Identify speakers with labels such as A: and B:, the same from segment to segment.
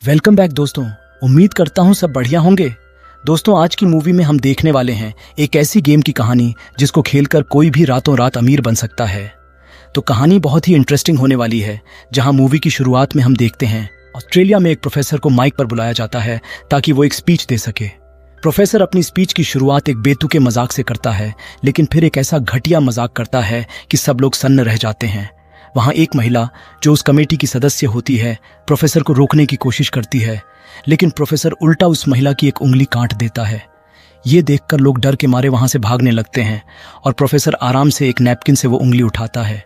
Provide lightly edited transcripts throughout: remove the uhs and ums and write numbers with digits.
A: Welcome back दोस्तों। उम्मीद करता हूँ सब बढ़िया होंगे। दोस्तों, आज की मूवी में हम देखने वाले हैं एक ऐसी गेम की कहानी जिसको खेलकर कोई भी रातों रात अमीर बन सकता है। तो कहानी बहुत ही इंटरेस्टिंग होने वाली है। जहां मूवी की शुरुआत में हम देखते हैं ऑस्ट्रेलिया में एक प्रोफेसर को माइक पर बुलाया जाता है ताकि वो एक स्पीच दे सके। प्रोफेसर अपनी स्पीच की शुरुआत एक बेतुके मजाक से करता है, लेकिन फिर एक ऐसा घटिया मजाक करता है कि सब लोग सन्न रह जाते हैं। वहां एक महिला जो उस कमेटी की सदस्य होती है प्रोफेसर को रोकने की कोशिश करती है, लेकिन प्रोफेसर उल्टा उस महिला की एक उंगली काट देता है। ये देखकर लोग डर के मारे वहां से भागने लगते हैं और प्रोफेसर आराम से एक नैपकिन से वो उंगली उठाता है।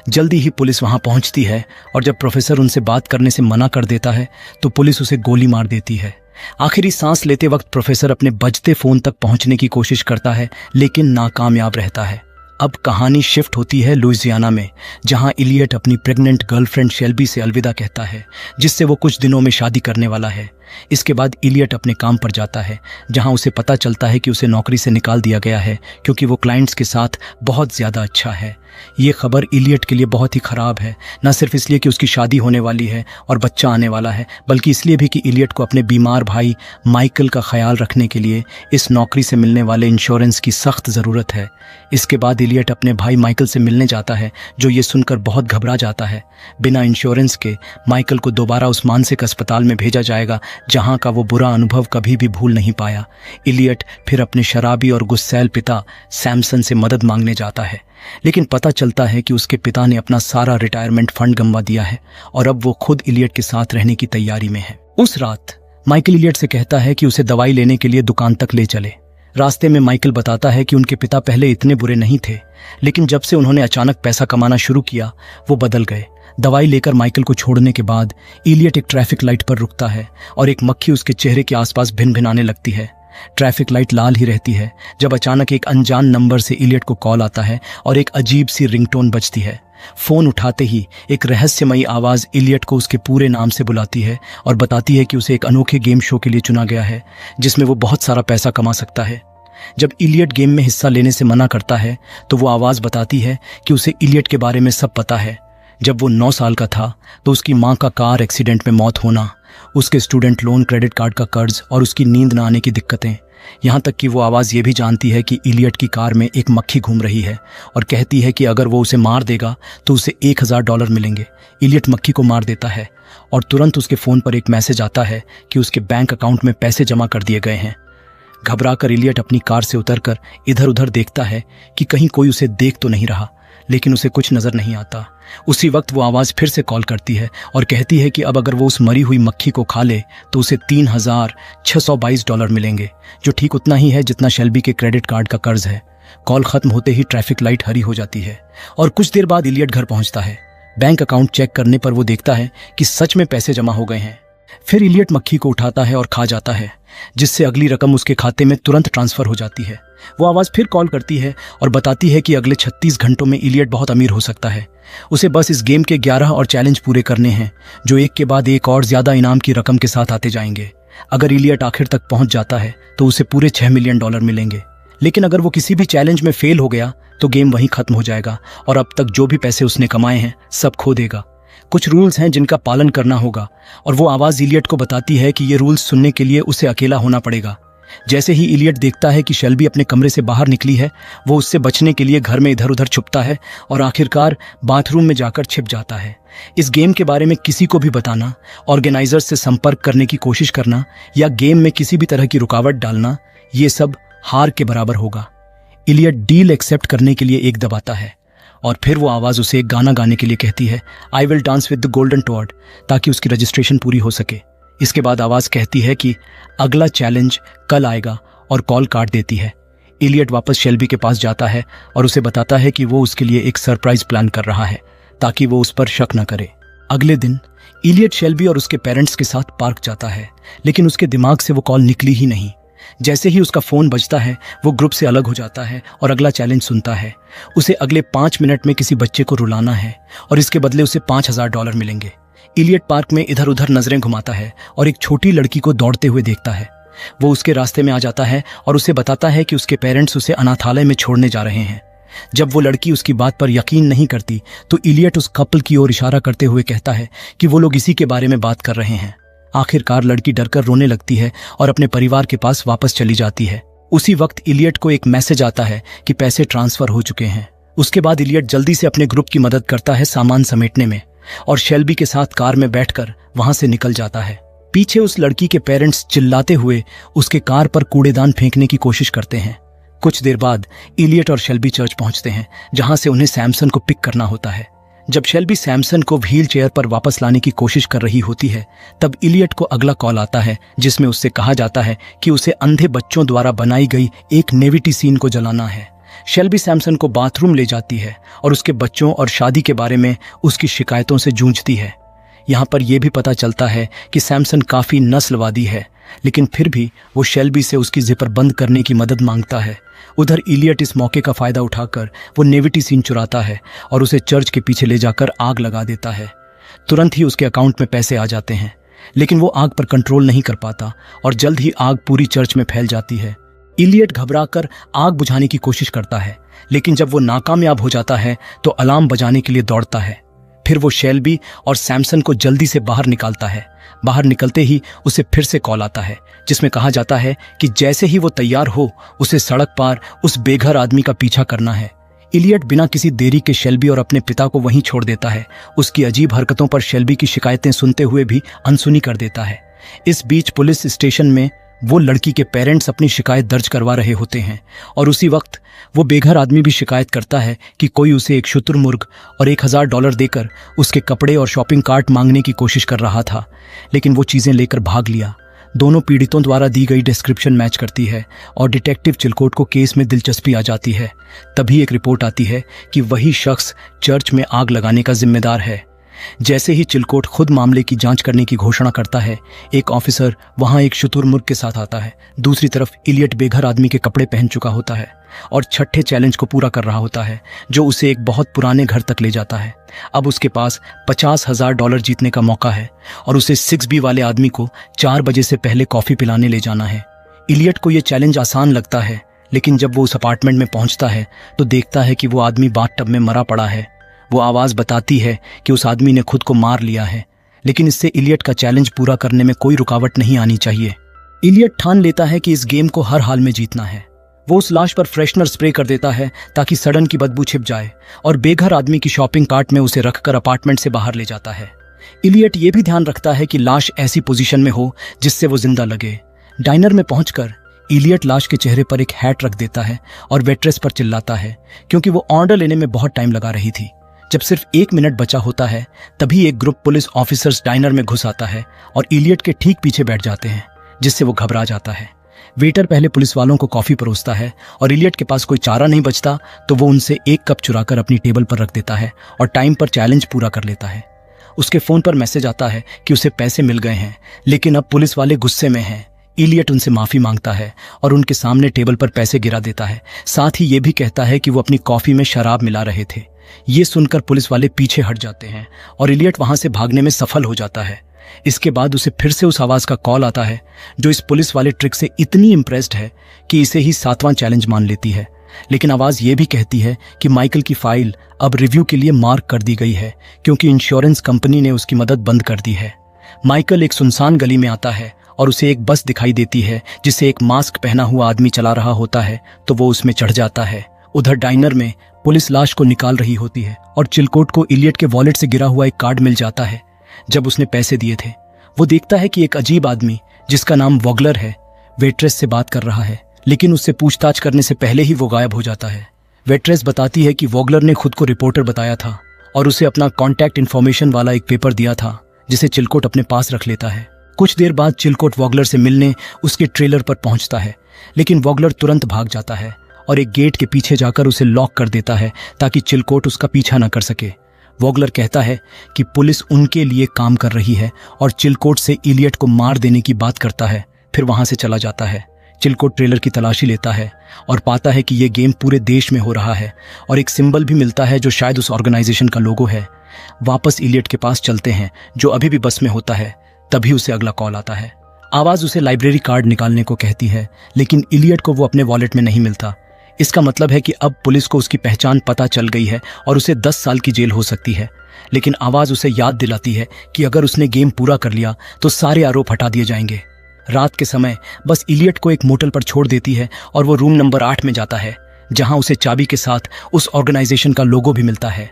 A: जल्दी ही पुलिस वहां पहुंचती है और जब प्रोफेसर उनसे बात करने से मना कर देता है तो पुलिस उसे गोली मार देती है। आखिरी सांस लेते वक्त प्रोफेसर अपने बजते फोन तक पहुंचने की कोशिश करता है, लेकिन नाकामयाब रहता है। अब कहानी शिफ्ट होती है लुइसियाना में, जहां इलियट अपनी प्रेग्नेंट गर्लफ्रेंड शेल्बी से अलविदा कहता है, जिससे वो कुछ दिनों में शादी करने वाला है। इसके बाद इलियट अपने काम पर जाता है, जहां उसे पता चलता है कि उसे नौकरी से निकाल दिया गया है क्योंकि वो क्लाइंट्स के साथ बहुत ज़्यादा अच्छा है। ये खबर इलियट के लिए बहुत ही ख़राब है, न सिर्फ इसलिए कि उसकी शादी होने वाली है और बच्चा आने वाला है, बल्कि इसलिए भी कि इलियट को अपने बीमार भाई माइकल का ख्याल रखने के लिए इस नौकरी से मिलने वाले इंश्योरेंस की सख्त ज़रूरत है। इसके बाद इलियट अपने भाई माइकल से मिलने जाता है, जो ये सुनकर बहुत घबरा जाता है। बिना इंश्योरेंस के माइकल को दोबारा उस मानसिक अस्पताल में भेजा जाएगा जहां का वो बुरा अनुभव कभी भी भूल नहीं पाया। इलियट फिर अपने शराबी और गुस्सैल पिता सैमसन से मदद मांगने जाता है, लेकिन पता चलता है कि उसके पिता ने अपना सारा रिटायरमेंट फंड गंवा दिया है और अब वो खुद इलियट के साथ रहने की तैयारी में है। उस रात माइकल इलियट से कहता है कि उसे दवाई लेने के लिए दुकान तक ले चले। रास्ते में माइकल बताता है कि उनके पिता पहले इतने बुरे नहीं थे, लेकिन जब से उन्होंने अचानक पैसा कमाना शुरू किया वो बदल गए। दवाई लेकर माइकल को छोड़ने के बाद इलियट एक ट्रैफिक लाइट पर रुकता है और एक मक्खी उसके चेहरे के आसपास भिनभिनाने लगती है। ट्रैफिक लाइट लाल ही रहती है जब अचानक एक अनजान नंबर से इलियट को कॉल आता है और एक अजीब सी रिंगटोन बजती है। फोन उठाते ही एक रहस्यमयी आवाज इलियट को उसके पूरे नाम से बुलाती है और बताती है कि उसे एक अनोखे गेम शो के लिए चुना गया है जिसमें वो बहुत सारा पैसा कमा सकता है। जब इलियट गेम में हिस्सा लेने से मना करता है तो वो आवाज बताती है कि उसे इलियट के बारे में सब पता है। जब वो 9 साल का था तो उसकी माँ का कार एक्सीडेंट में मौत होना, उसके स्टूडेंट लोन, क्रेडिट कार्ड का कर्ज और उसकी नींद न आने की दिक्कतें, यहाँ तक कि वो आवाज़ ये भी जानती है कि इलियट की कार में एक मक्खी घूम रही है और कहती है कि अगर वो उसे मार देगा तो उसे $1000 मिलेंगे। इलियट मक्खी को मार देता है और तुरंत उसके फ़ोन पर एक मैसेज आता है कि उसके बैंक अकाउंट में पैसे जमा कर दिए गए हैं। घबराकर इलियट अपनी कार से उतरकर इधर उधर देखता है कि कहीं कोई उसे देख तो नहीं रहा, लेकिन उसे कुछ नज़र नहीं आता। उसी वक्त वो आवाज़ फिर से कॉल करती है और कहती है कि अब अगर वो उस मरी हुई मक्खी को खा ले तो उसे $3622 मिलेंगे, जो ठीक उतना ही है जितना शेल्बी के क्रेडिट कार्ड का कर्ज है। कॉल खत्म होते ही ट्रैफिक लाइट हरी हो जाती है और कुछ देर बाद इलियट घर पहुंचता है। बैंक अकाउंट चेक करने पर वो देखता है कि सच में पैसे जमा हो गए हैं। फिर इलियट मक्खी को उठाता है और खा जाता है, जिससे अगली रकम उसके खाते में तुरंत ट्रांसफर हो जाती है। वो आवाज़ फिर कॉल करती है और बताती है कि अगले 36 घंटों में इलियट बहुत अमीर हो सकता है। उसे बस इस गेम के 11 और चैलेंज पूरे करने हैं, जो एक के बाद एक और ज़्यादा इनाम की रकम के साथ आते जाएंगे। अगर इलियट आखिर तक पहुंच जाता है तो उसे पूरे $6 मिलियन मिलेंगे, लेकिन अगर वो किसी भी चैलेंज में फेल हो गया तो गेम वहीं खत्म हो जाएगा और अब तक जो भी पैसे उसने कमाए हैं सब खो देगा। कुछ रूल्स हैं जिनका पालन करना होगा और वो आवाज़ इलियट को बताती है कि ये रूल्स सुनने के लिए उसे अकेला होना पड़ेगा। जैसे ही इलियट देखता है कि शेल्बी अपने कमरे से बाहर निकली है, वो उससे बचने के लिए घर में इधर उधर छुपता है और आखिरकार बाथरूम में जाकर छिप जाता है। इस गेम के बारे में किसी को भी बताना, ऑर्गेनाइजर्स से संपर्क करने की कोशिश करना या गेम में किसी भी तरह की रुकावट डालना, ये सब हार के बराबर होगा। इलियट डील एक्सेप्ट करने के लिए एक दबाता है और फिर वो आवाज़ उसे एक गाना गाने के लिए कहती है, I will dance with the golden toured, ताकि उसकी रजिस्ट्रेशन पूरी हो सके। इसके बाद आवाज़ कहती है कि अगला चैलेंज कल आएगा और कॉल काट देती है। इलियट वापस शेल्बी के पास जाता है और उसे बताता है कि वो उसके लिए एक सरप्राइज प्लान कर रहा है ताकि वो उस पर शक न करे। अगले दिन इलियट शेल्बी और उसके पेरेंट्स के साथ पार्क जाता है, लेकिन उसके दिमाग से वो कॉल निकली ही नहीं। जैसे ही उसका फ़ोन बजता है वो ग्रुप से अलग हो जाता है और अगला चैलेंज सुनता है। उसे अगले 5 मिनट में किसी बच्चे को रुलाना है और इसके बदले उसे $5000 मिलेंगे। इलियट पार्क में इधर उधर नजरें घुमाता है और एक छोटी लड़की को दौड़ते हुए देखता है। वो उसके रास्ते में आ जाता है और उसे बताता है कि उसके पेरेंट्स उसे अनाथालय में छोड़ने जा रहे हैं। जब वो लड़की उसकी बात पर यकीन नहीं करती तो इलियट उस कपल की ओर इशारा करते हुए कहता है कि वो लोग इसी के बारे में बात कर रहे हैं। आखिरकार लड़की डरकर रोने लगती है और अपने परिवार के पास वापस चली जाती है। उसी वक्त इलियट को एक मैसेज आता है कि पैसे ट्रांसफर हो चुके हैं। उसके बाद इलियट जल्दी से अपने ग्रुप की मदद करता है सामान समेटने में और शेल्बी के साथ कार में बैठकर वहां से निकल जाता है। पीछे उस लड़की के पेरेंट्स चिल्लाते हुए उसके कार पर कूड़ेदान फेंकने की कोशिश करते हैं। कुछ देर बाद इलियट और शेल्बी चर्च पहुंचते हैं, जहां से उन्हें सैमसन को पिक करना होता है। जब शेल्बी सैमसन को व्हील चेयर पर वापस लाने की कोशिश कर रही होती है, तब इलियट को अगला कॉल आता है, जिसमें उससे कहा जाता है कि उसे अंधे बच्चों द्वारा बनाई गई एक नेविटी सीन को जलाना है। शेल्बी सैमसन को बाथरूम ले जाती है और उसके बच्चों और शादी के बारे में उसकी शिकायतों से जूझती है। यहाँ पर यह भी पता चलता है कि सैमसन काफी नस्लवादी है, लेकिन फिर भी वो शेल्बी से उसकी जिपर बंद करने की मदद मांगता है। उधर इलियट इस मौके का फायदा उठाकर वो नेविटी सीन चुराता है और उसे चर्च के पीछे ले जाकर आग लगा देता है। तुरंत ही उसके अकाउंट में पैसे आ जाते हैं, लेकिन वो आग पर कंट्रोल नहीं कर पाता और जल्द ही आग पूरी चर्च में फैल जाती है। इलियट घबराकर आग बुझाने की कोशिश करता है, लेकिन जब वो नाकामयाब हो जाता है तो अलार्म बजाने के लिए दौड़ता है। फिर वो शेल्बी और सैमसन को जल्दी से बाहर निकालता है। बाहर निकलते ही उसे फिर से कॉल आता है, जिसमें कहा जाता है कि जैसे ही वो तैयार हो उसे सड़क पार उस बेघर आदमी का पीछा करना है। इलियट बिना किसी देरी के शेल्बी और अपने पिता को वहीं छोड़ देता है। उसकी अजीब हरकतों पर शेल्बी की शिकायतें सुनते हुए भी अनसुनी कर देता है। इस बीच पुलिस स्टेशन में वो लड़की के पेरेंट्स अपनी शिकायत दर्ज करवा रहे होते हैं और उसी वक्त वो बेघर आदमी भी शिकायत करता है कि कोई उसे एक शुतुरमुर्ग और $1000 देकर उसके कपड़े और शॉपिंग कार्ट मांगने की कोशिश कर रहा था, लेकिन वो चीजें लेकर भाग लिया। दोनों पीड़ितों द्वारा दी गई डिस्क्रिप्शन मैच करती है और डिटेक्टिव चिलकोट को केस में दिलचस्पी आ जाती है। तभी एक रिपोर्ट आती है कि वही शख्स चर्च में आग लगाने का जिम्मेदार है। जैसे ही चिलकोट खुद मामले की जांच करने की घोषणा करता है, एक ऑफिसर वहां एक शुतुरमुर्ग के साथ आता है। दूसरी तरफ इलियट बेघर आदमी के कपड़े पहन चुका होता है और छठे चैलेंज को पूरा कर रहा होता है, जो उसे एक बहुत पुराने घर तक ले जाता है। अब उसके पास $50,000 जीतने का मौका है और उसे 6B वाले आदमी को 4 बजे से पहले कॉफी पिलाने ले जाना है। इलियट को यह चैलेंज आसान लगता है, लेकिन जब वो उस अपार्टमेंट में पहुंचता है तो देखता है कि वो आदमी बाथटब में मरा पड़ा है। वो आवाज बताती है कि उस आदमी ने खुद को मार लिया है, लेकिन इससे इलियट का चैलेंज पूरा करने में कोई रुकावट नहीं आनी चाहिए। इलियट ठान लेता है कि इस गेम को हर हाल में जीतना है। वो उस लाश पर फ्रेशनर स्प्रे कर देता है ताकि सड़न की बदबू छिप जाए और बेघर आदमी की शॉपिंग कार्ट में उसे रखकर अपार्टमेंट से बाहर ले जाता है। इलियट ये भी ध्यान रखता है कि लाश ऐसी पोजीशन में हो जिससे वो जिंदा लगे। डाइनर में पहुंचकर इलियट लाश के चेहरे पर एक हैट रख देता है और वेट्रेस पर चिल्लाता है, क्योंकि वो ऑर्डर लेने में बहुत टाइम लगा रही थी। जब सिर्फ 1 मिनट बचा होता है, तभी एक ग्रुप पुलिस ऑफिसर्स डाइनर में घुस आता है और इलियट के ठीक पीछे बैठ जाते हैं, जिससे वो घबरा जाता है। वेटर पहले पुलिस वालों को कॉफी परोसता है और इलियट के पास कोई चारा नहीं बचता तो वो उनसे 1 कप चुराकर अपनी टेबल पर रख देता है और टाइम पर चैलेंज पूरा कर लेता है। उसके फोन पर मैसेज आता है कि उसे पैसे मिल गए हैं, लेकिन अब पुलिस वाले गुस्से में हैं। इलियट उनसे माफी मांगता है और उनके सामने टेबल पर पैसे गिरा देता है। साथ ही ये भी कहता है कि वो अपनी कॉफी में शराब मिला रहे थे। ये सुनकर पुलिस वाले पीछे हट जाते हैं और इलियट वहां से भागने में सफल हो जाता है। इसके बाद उसे फिर से उस आवाज का कॉल आता है, जो इस पुलिस वाले ट्रिक से इतनी इम्प्रेस्ड है कि इसे ही 7वां चैलेंज मान लेती है। लेकिन आवाज ये भी कहती है कि माइकल की फाइल अब रिव्यू के लिए मार्क कर दी गई है, क्योंकि इंश्योरेंस कंपनी ने उसकी मदद बंद कर दी है। माइकल एक सुनसान गली में आता है और उसे एक बस दिखाई देती है जिसे एक मास्क पहना हुआ आदमी चला रहा होता है, तो वो उसमें चढ़ जाता है। उधर डाइनर में पुलिस लाश को निकाल रही होती है और चिलकोट को इलियट के वॉलेट से गिरा हुआ एक कार्ड मिल जाता है। जब उसने पैसे दिए थे, वो देखता है कि एक अजीब आदमी जिसका नाम वॉगलर है वेट्रेस से बात कर रहा है, लेकिन उससे पूछताछ करने से पहले ही वो गायब हो जाता है। वेट्रेस बताती है कि वॉगलर ने खुद को रिपोर्टर बताया था और उसे अपना कॉन्टैक्ट इन्फॉर्मेशन वाला एक पेपर दिया था, जिसे चिलकोट अपने पास रख लेता है। कुछ देर बाद चिलकोट वॉगलर से मिलने उसके ट्रेलर पर पहुंचता है, लेकिन वॉगलर तुरंत भाग जाता है और एक गेट के पीछे जाकर उसे लॉक कर देता है ताकि चिलकोट उसका पीछा न कर सके। वॉगलर कहता है कि पुलिस उनके लिए काम कर रही है और चिलकोट से इलियट को मार देने की बात करता है। फिर वहां से चला जाता है। चिलकोट ट्रेलर की तलाशी लेता है और पाता है कि यह गेम पूरे देश में हो रहा है और एक सिंबल भी मिलता है जो शायद उस ऑर्गेनाइजेशन का लोगो है। वापस इलियट के पास चलते हैं, जो अभी भी बस में होता है। तभी उसे अगला कॉल आता है। आवाज उसे लाइब्रेरी कार्ड निकालने को कहती है, लेकिन इलियट को वो अपने वॉलेट में नहीं मिलता। इसका मतलब है कि अब पुलिस को उसकी पहचान पता चल गई है और उसे 10 साल की जेल हो सकती है। लेकिन आवाज उसे याद दिलाती है कि अगर उसने गेम पूरा कर लिया तो सारे आरोप हटा दिए जाएंगे। रात के समय बस इलियट को एक मोटल पर छोड़ देती है और वो रूम नंबर 8 में जाता है, जहां उसे चाबी के साथ उस ऑर्गेनाइजेशन का लोगो भी मिलता है।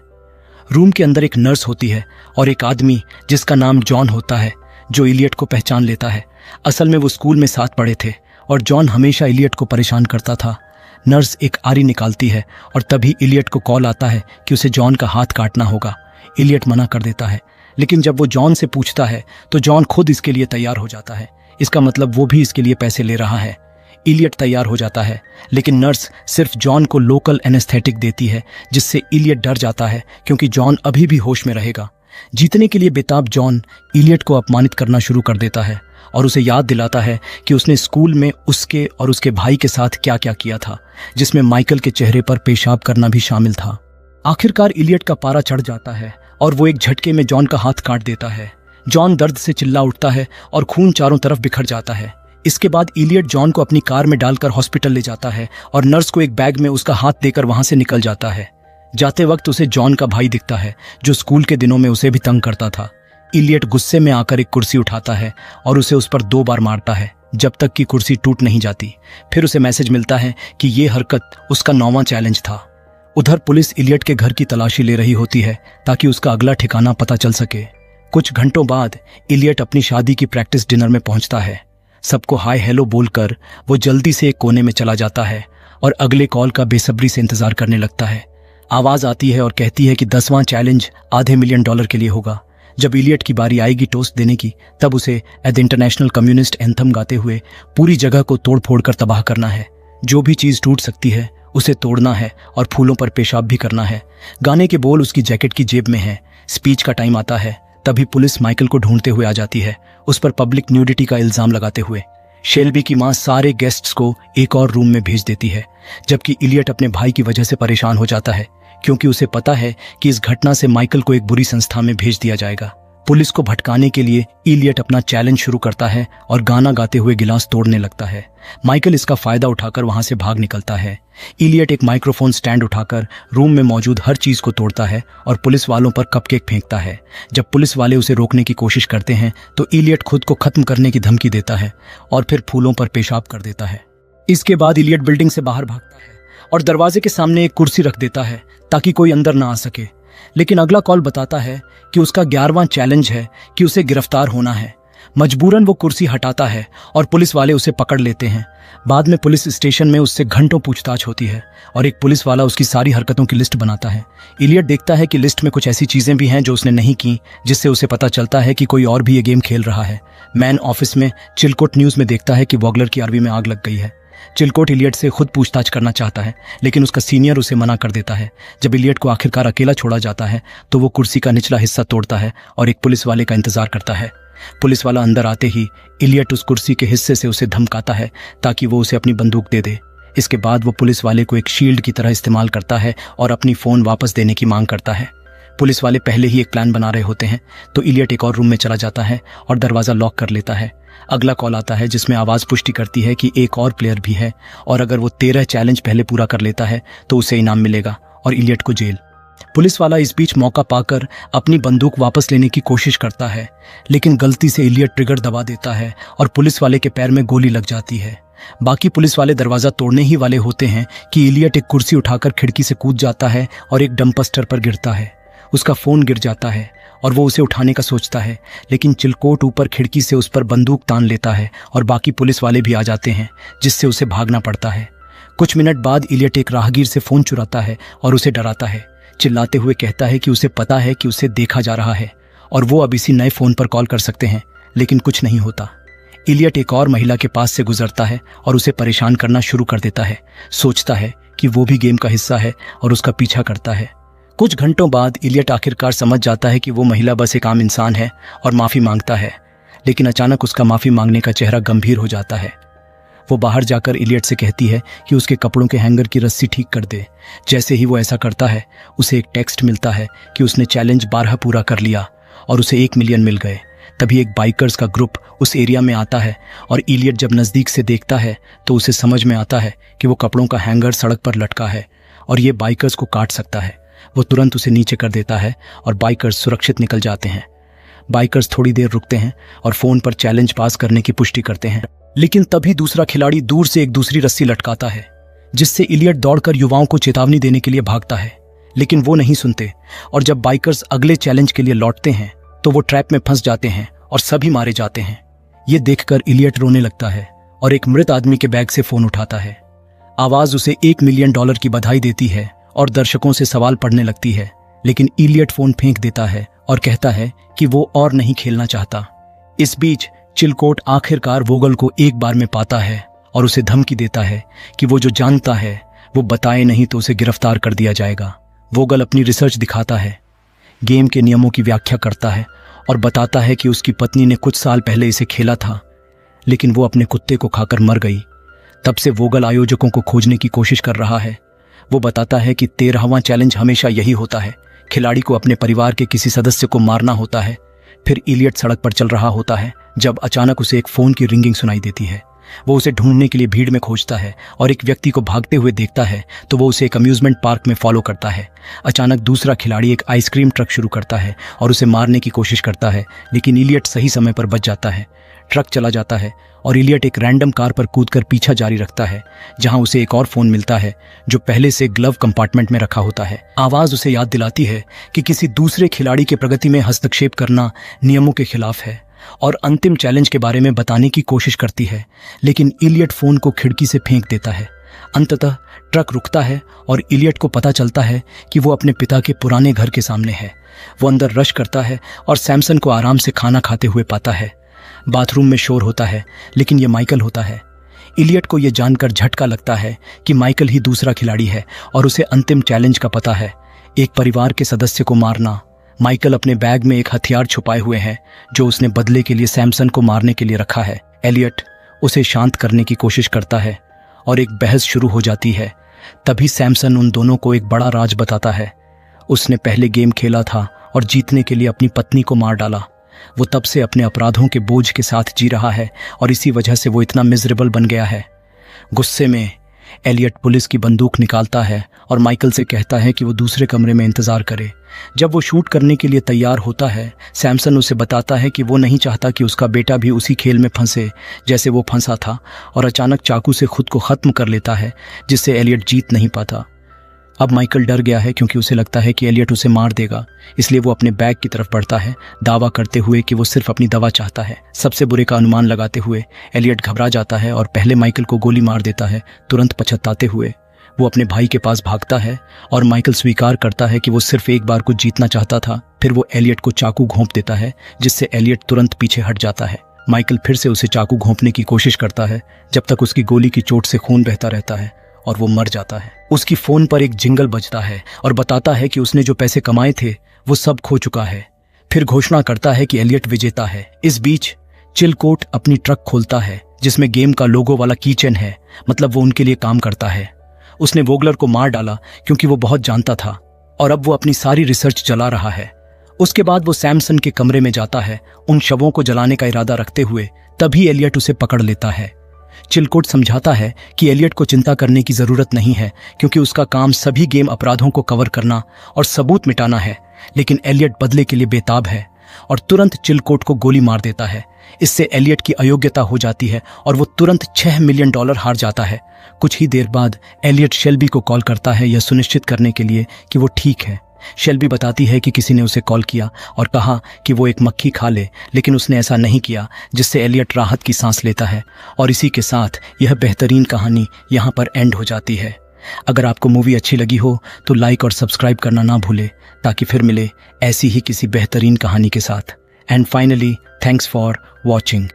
A: रूम के अंदर एक नर्स होती है और एक आदमी जिसका नाम जॉन होता है, जो इलियट को पहचान लेता है। असल में वो स्कूल में साथ पढ़े थे और जॉन हमेशा इलियट को परेशान करता था। नर्स एक आरी निकालती है और तभी इलियट को कॉल आता है कि उसे जॉन का हाथ काटना होगा। इलियट मना कर देता है, लेकिन जब वो जॉन से पूछता है तो जॉन खुद इसके लिए तैयार हो जाता है। इसका मतलब वो भी इसके लिए पैसे ले रहा है। इलियट तैयार हो जाता है, लेकिन नर्स सिर्फ जॉन को लोकल एनेस्थेटिक देती है, जिससे इलियट डर जाता है क्योंकि जॉन अभी भी होश में रहेगा। जीतने के लिए बेताब जॉन इलियट को अपमानित करना शुरू कर देता है और उसे याद दिलाता है कि उसने स्कूल में उसके और उसके भाई के साथ क्या क्या किया था, जिसमें माइकल के चेहरे पर पेशाब करना भी शामिल था। आखिरकार इलियट का पारा चढ़ जाता है और वो एक झटके में जॉन का हाथ काट देता है। जॉन दर्द से चिल्ला उठता है और खून चारों तरफ बिखर जाता है। इसके बाद इलियट जॉन को अपनी कार में डालकर हॉस्पिटल ले जाता है और नर्स को एक बैग में उसका हाथ देकर वहां से निकल जाता है। जाते वक्त उसे जॉन का भाई दिखता है, जो स्कूल के दिनों में उसे भी तंग करता था। इलियट गुस्से में आकर एक कुर्सी उठाता है और उसे उस पर 2 बार मारता है, जब तक कि कुर्सी टूट नहीं जाती। फिर उसे मैसेज मिलता है कि ये हरकत उसका 9वां चैलेंज था। उधर पुलिस इलियट के घर की तलाशी ले रही होती है ताकि उसका अगला ठिकाना पता चल सके। कुछ घंटों बाद इलियट अपनी शादी की प्रैक्टिस डिनर में पहुंचता है। सबको हाय हेलो बोलकर वो जल्दी से एक कोने में चला जाता है और अगले कॉल का बेसब्री से इंतजार करने लगता है। आवाज आती है और कहती है कि 10वां चैलेंज $500 मिलियन के लिए होगा। जब इलियट की बारी आएगी टोस्ट देने की, तब उसे at the international communist anthem गाते हुए पूरी जगह को तोड़ फोड़ कर तबाह करना है। जो भी चीज टूट सकती है उसे तोड़ना है और फूलों पर पेशाब भी करना है। गाने के बोल उसकी जैकेट की जेब में है। स्पीच का टाइम आता है, तभी पुलिस माइकल को ढूंढते हुए आ जाती है, उस पर पब्लिक न्यूडिटी का इल्जाम लगाते हुए। शेल्बी की मां सारे गेस्ट्स को एक और रूम में भेज देती है, जबकि इलियट अपने भाई की वजह से परेशान हो जाता है, क्योंकि उसे पता है कि इस घटना से माइकल को एक बुरी संस्था में भेज दिया जाएगा। पुलिस को भटकाने के लिए इलियट अपना चैलेंज शुरू करता है और गाना गाते हुए गिलास तोड़ने लगता है। माइकल इसका फायदा उठाकर वहां से भाग निकलता है। इलियट एक माइक्रोफोन स्टैंड उठाकर रूम में मौजूद हर चीज को तोड़ता है और पुलिस वालों पर कपकेक फेंकता है। जब पुलिस वाले उसे रोकने की कोशिश करते हैं तो इलियट खुद को खत्म करने की धमकी देता है और फिर फूलों पर पेशाब कर देता है। इसके बाद इलियट बिल्डिंग से बाहर भागता है और दरवाजे के सामने एक कुर्सी रख देता है ताकि कोई अंदर ना आ सके। लेकिन अगला कॉल बताता है कि उसका 11वां चैलेंज है कि उसे गिरफ्तार होना है। मजबूरन वो कुर्सी हटाता है और पुलिस वाले उसे पकड़ लेते हैं। बाद में पुलिस स्टेशन में उससे घंटों पूछताछ होती है और एक पुलिस वाला उसकी सारी हरकतों की लिस्ट बनाता है। इलियट देखता है कि लिस्ट में कुछ ऐसी चीजें भी हैं जो उसने नहीं की, जिससे उसे पता चलता है कि कोई और भी ये गेम खेल रहा है। मैन ऑफिस में चिलकोट न्यूज में देखता है कि वॉगलर की आरवी में आग लग गई है। चिलकोट इलियट से खुद पूछताछ करना चाहता है, लेकिन उसका सीनियर उसे मना कर देता है। जब इलियट को आखिरकार अकेला छोड़ा जाता है तो वो कुर्सी का निचला हिस्सा तोड़ता है और एक पुलिस वाले का इंतजार करता है। पुलिस वाला अंदर आते ही इलियट उस कुर्सी के हिस्से से उसे धमकाता है ताकि वो उसे अपनी बंदूक दे दे। इसके बाद वो पुलिस वाले को एक शील्ड की तरह इस्तेमाल करता है और अपनी फोन वापस देने की मांग करता है। पुलिस वाले पहले ही एक प्लान बना रहे होते हैं, तो इलियट एक और रूम में चला जाता है और दरवाजा लॉक कर लेता है। अगला कॉल आता है जिसमें आवाज पुष्टि करती है कि एक और प्लेयर भी है और अगर वो 13 चैलेंज पहले पूरा कर लेता है तो उसे इनाम मिलेगा और इलियट को जेल। पुलिस वाला इस बीच मौका पाकर अपनी बंदूक वापस लेने की कोशिश करता है, लेकिन गलती से इलियट ट्रिगर दबा देता है और पुलिस वाले के पैर में गोली लग जाती है। बाकी पुलिस वाले दरवाजा तोड़ने ही वाले होते हैं कि इलियट एक कुर्सी उठाकर खिड़की से कूद जाता है और एक डंपस्टर पर गिरता है। उसका फोन गिर जाता है और वो उसे उठाने का सोचता है, लेकिन चिलकोट ऊपर खिड़की से उस पर बंदूक तान लेता है और बाकी पुलिस वाले भी आ जाते हैं, जिससे उसे भागना पड़ता है। कुछ मिनट बाद इलियट एक राहगीर से फोन चुराता है और उसे डराता है, चिल्लाते हुए कहता है कि उसे पता है कि उसे देखा जा रहा है और वो अब इसी नए फोन पर कॉल कर सकते हैं, लेकिन कुछ नहीं होता। इलियट एक और महिला के पास से गुजरता है और उसे परेशान करना शुरू कर देता है। सोचता है कि वो भी गेम का हिस्सा है और उसका पीछा करता है। कुछ घंटों बाद इलियट आखिरकार समझ जाता है कि वो महिला बस एक आम इंसान है और माफी मांगता है, लेकिन अचानक उसका माफी मांगने का चेहरा गंभीर हो जाता है। वो बाहर जाकर इलियट से कहती है कि उसके कपड़ों के हैंगर की रस्सी ठीक कर दे। जैसे ही वो ऐसा करता है, उसे एक टेक्स्ट मिलता है कि उसने चैलेंज 12 पूरा कर लिया और उसे $1 मिलियन मिल गए। तभी एक बाइकर्स का ग्रुप उस एरिया में आता है और इलियट जब नज़दीक से देखता है तो उसे समझ में आता है कि वो कपड़ों का हैंगर सड़क पर लटका है और ये बाइकर्स को काट सकता है। वो तुरंत उसे नीचे कर देता है और बाइकर्स सुरक्षित निकल जाते हैं। बाइकर्स थोड़ी देर रुकते हैं और फ़ोन पर चैलेंज पास करने की पुष्टि करते हैं, लेकिन तभी दूसरा खिलाड़ी दूर से एक दूसरी रस्सी लटकाता है, जिससे इलियट दौड़कर युवाओं को चेतावनी देने के लिए भागता है, लेकिन वो नहीं सुनते और जब बाइकर्स अगले चैलेंज के लिए लौटते हैं तो वो ट्रैप में फंस जाते हैं और सभी मारे जाते हैं। ये देखकर इलियट रोने लगता है और एक मृत आदमी के बैग से फ़ोन उठाता है। आवाज़ उसे $1 मिलियन की बधाई देती है और दर्शकों से सवाल पढ़ने लगती है, लेकिन इलियट फ़ोन फेंक देता है और कहता है कि वो और नहीं खेलना चाहता। इस बीच चिलकोट आखिरकार वोगल को एक बार में पाता है और उसे धमकी देता है कि वो जो जानता है वो बताए नहीं तो उसे गिरफ्तार कर दिया जाएगा। वोगल अपनी रिसर्च दिखाता है, गेम के नियमों की व्याख्या करता है और बताता है कि उसकी पत्नी ने कुछ साल पहले इसे खेला था, लेकिन वो अपने कुत्ते को खाकर मर गई। तब से वोगल आयोजकों को खोजने की कोशिश कर रहा है। वो बताता है कि 13वां चैलेंज हमेशा यही होता है, खिलाड़ी को अपने परिवार के किसी सदस्य को मारना होता है। फिर इलियट सड़क पर चल रहा होता है जब अचानक उसे एक फ़ोन की रिंगिंग सुनाई देती है। वो उसे ढूंढने के लिए भीड़ में खोजता है और एक व्यक्ति को भागते हुए देखता है तो वो उसे एक अम्यूजमेंट पार्क में फॉलो करता है। अचानक दूसरा खिलाड़ी एक आइसक्रीम ट्रक शुरू करता है और उसे मारने की कोशिश करता है, लेकिन इलियट सही समय पर बच जाता है। ट्रक चला जाता है और इलियट एक रैंडम कार पर कूदकर पीछा जारी रखता है, जहां उसे एक और फ़ोन मिलता है जो पहले से ग्लव कंपार्टमेंट में रखा होता है। आवाज़ उसे याद दिलाती है कि किसी दूसरे खिलाड़ी के प्रगति में हस्तक्षेप करना नियमों के खिलाफ है और अंतिम चैलेंज के बारे में बताने की कोशिश करती है, लेकिन इलियट फ़ोन को खिड़की से फेंक देता है। अंततः ट्रक रुकता है और इलियट को पता चलता है कि वो अपने पिता के पुराने घर के सामने है। वो अंदर रश करता है और सैमसन को आराम से खाना खाते हुए पाता है। बाथरूम में शोर होता है, लेकिन ये माइकल होता है। इलियट को यह जानकर झटका लगता है कि माइकल ही दूसरा खिलाड़ी है और उसे अंतिम चैलेंज का पता है, एक परिवार के सदस्य को मारना। माइकल अपने बैग में एक हथियार छुपाए हुए है जो उसने बदले के लिए सैमसन को मारने के लिए रखा है। एलियट उसे शांत करने की कोशिश करता है और एक बहस शुरू हो जाती है। तभी सैमसन उन दोनों को एक बड़ा राज बताता है। उसने पहले गेम खेला था और जीतने के लिए अपनी पत्नी को मार डाला। वो तब से अपने अपराधों के बोझ के साथ जी रहा है और इसी वजह से वो इतना मिजरेबल बन गया है। गुस्से में एलियट पुलिस की बंदूक निकालता है और माइकल से कहता है कि वो दूसरे कमरे में इंतजार करे। जब वो शूट करने के लिए तैयार होता है, सैमसन उसे बताता है कि वो नहीं चाहता कि उसका बेटा भी उसी खेल में फंसे जैसे वो फंसा था, और अचानक चाकू से खुद को खत्म कर लेता है, जिससे एलियट जीत नहीं पाता। अब माइकल डर गया है क्योंकि उसे लगता है कि एलियट उसे मार देगा, इसलिए वो अपने बैग की तरफ बढ़ता है, दावा करते हुए कि वो सिर्फ अपनी दवा चाहता है। सबसे बुरे का अनुमान लगाते हुए एलियट घबरा जाता है और पहले माइकल को गोली मार देता है। तुरंत पछताते हुए वो अपने भाई के पास भागता है और माइकल स्वीकार करता है कि वो सिर्फ एक बार कुछ जीतना चाहता था। फिर वो एलियट को चाकू घोंप देता है, जिससे एलियट तुरंत पीछे हट जाता है। माइकल फिर से उसे चाकू घोंपने की कोशिश करता है, जब तक उसकी गोली की चोट से खून बहता रहता है और वो मर जाता है। उसकी फोन पर एक जिंगल बजता है और बताता है कि उसने जो पैसे कमाए थे वो सब खो चुका है। फिर घोषणा करता है कि एलियट विजेता है। इस बीच चिलकोट अपनी ट्रक खोलता है जिसमें गेम का लोगो वाला कीचेन है, मतलब वो उनके लिए काम करता है। उसने वोगलर को मार डाला क्योंकि वो बहुत जानता था और अब वो अपनी सारी रिसर्च चला रहा है। उसके बाद वो सैमसन के कमरे में जाता है उन शवों को जलाने का इरादा रखते हुए। तभी एलियट उसे पकड़ लेता है। चिलकोट समझाता है कि एलियट को चिंता करने की जरूरत नहीं है क्योंकि उसका काम सभी गेम अपराधों को कवर करना और सबूत मिटाना है, लेकिन एलियट बदले के लिए बेताब है और तुरंत चिलकोट को गोली मार देता है। इससे एलियट की अयोग्यता हो जाती है और वो तुरंत $6 मिलियन हार जाता है। कुछ ही देर बाद एलियट शेल्बी को कॉल करता है यह सुनिश्चित करने के लिए कि वो ठीक है। शेल्बी बताती है कि किसी ने उसे कॉल किया और कहा कि वो एक मक्खी खा ले, लेकिन उसने ऐसा नहीं किया, जिससे एलियट राहत की सांस लेता है। और इसी के साथ यह बेहतरीन कहानी यहाँ पर एंड हो जाती है। अगर आपको मूवी अच्छी लगी हो तो लाइक और सब्सक्राइब करना ना भूले, ताकि फिर मिले ऐसी ही किसी बेहतरीन कहानी के साथ। And finally, thanks for watching.